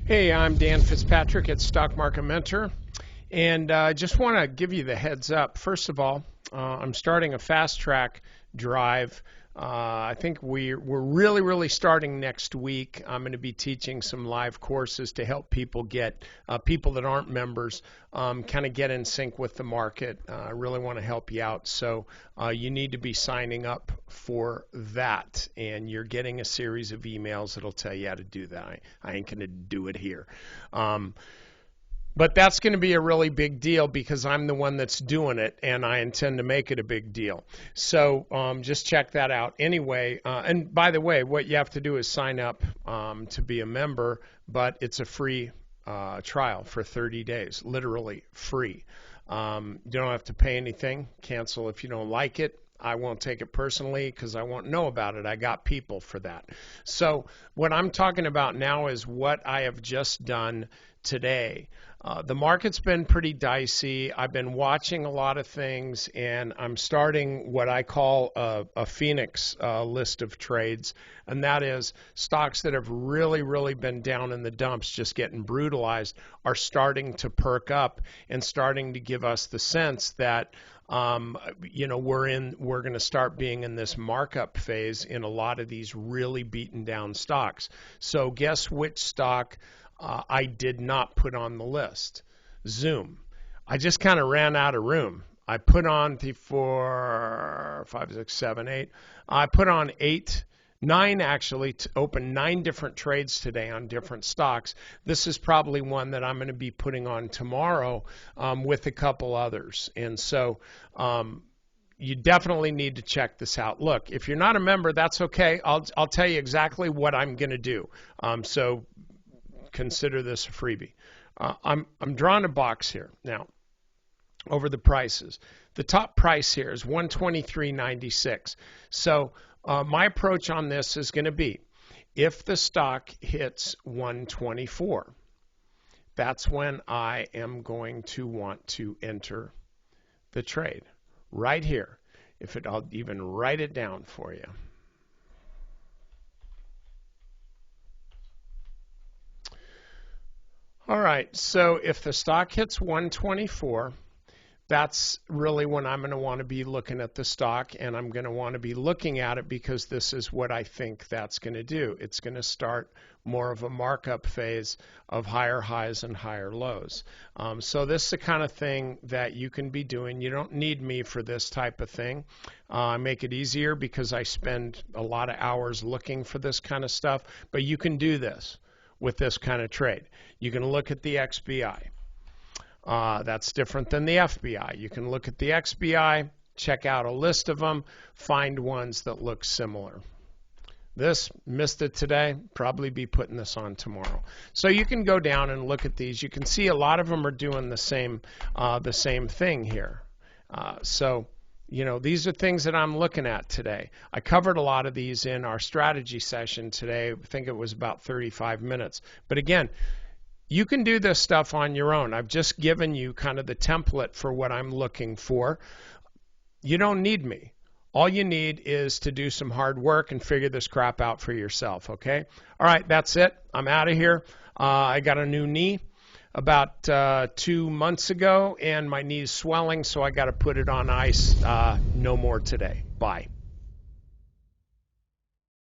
Hey, I'm Dan Fitzpatrick at Stock Market Mentor, and I just want to give you the heads up. First of all, I'm starting a fast track drive. I think we're really starting next week. I'm going to be teaching some live courses to help people get people that aren't members kind of get in sync with the market. I really want to help you out, so you need to be signing up for that, and you're getting a series of emails that'll tell you how to do that. I ain't going to do it here. But that's going to be a really big deal because I'm the one that's doing it, and I intend to make it a big deal. So just check that out. Anyway, and by the way, what you have to do is sign up to be a member, but it's a free trial for 30 days, literally free. You don't have to pay anything. Cancel if you don't like it. I won't take it personally because I won't know about it. I got people for that. So what I'm talking about now is what I have just done today. The market's been pretty dicey. I've been watching a lot of things, and I'm starting what I call a Phoenix list of trades, and that is stocks that have really been down in the dumps, just getting brutalized, are starting to perk up and starting to give us the sense that we're going to start being in this markup phase in a lot of these really beaten down stocks. So guess which stock I did not put on the list? Zoom. I just kind of ran out of room. I put on the 4, 5, 6, 7, 8. I put on 8, 9 actually, to open 9 different trades today on different stocks. This is probably one that I'm going to be putting on tomorrow with a couple others. And so you definitely need to check this out. Look, if you're not a member, that's okay. I'll tell you exactly what I'm going to do. So consider this a freebie. I'm drawing a box here now over the prices. The top price here is 123.96. So my approach on this is going to be, if the stock hits 124, that's when I am going to want to enter the trade right here. I'll even write it down for you. All right, so if the stock hits 124, that's really when I'm going to want to be looking at the stock, and I'm going to want to be looking at it because this is what I think that's going to do. It's going to start more of a markup phase of higher highs and higher lows. So this is the kind of thing that you can be doing. You don't need me for this type of thing. I make it easier because I spend a lot of hours looking for this kind of stuff, but you can do this with this kind of trade. You can look at the XBI. That's different than the FBI. You can look at the XBI, check out a list of them, find ones that look similar. This, missed it today, probably be putting this on tomorrow. So you can go down and look at these. You can see a lot of them are doing the same thing here. These are things that I'm looking at today. I covered a lot of these in our strategy session today. I think it was about 35 minutes. But again, you can do this stuff on your own. I've just given you kind of the template for what I'm looking for. You don't need me. All you need is to do some hard work and figure this crap out for yourself, okay? All right, that's it. I'm out of here. I got a new knee about 2 months ago, and my knee's swelling, so I got to put it on ice. No more today. Bye.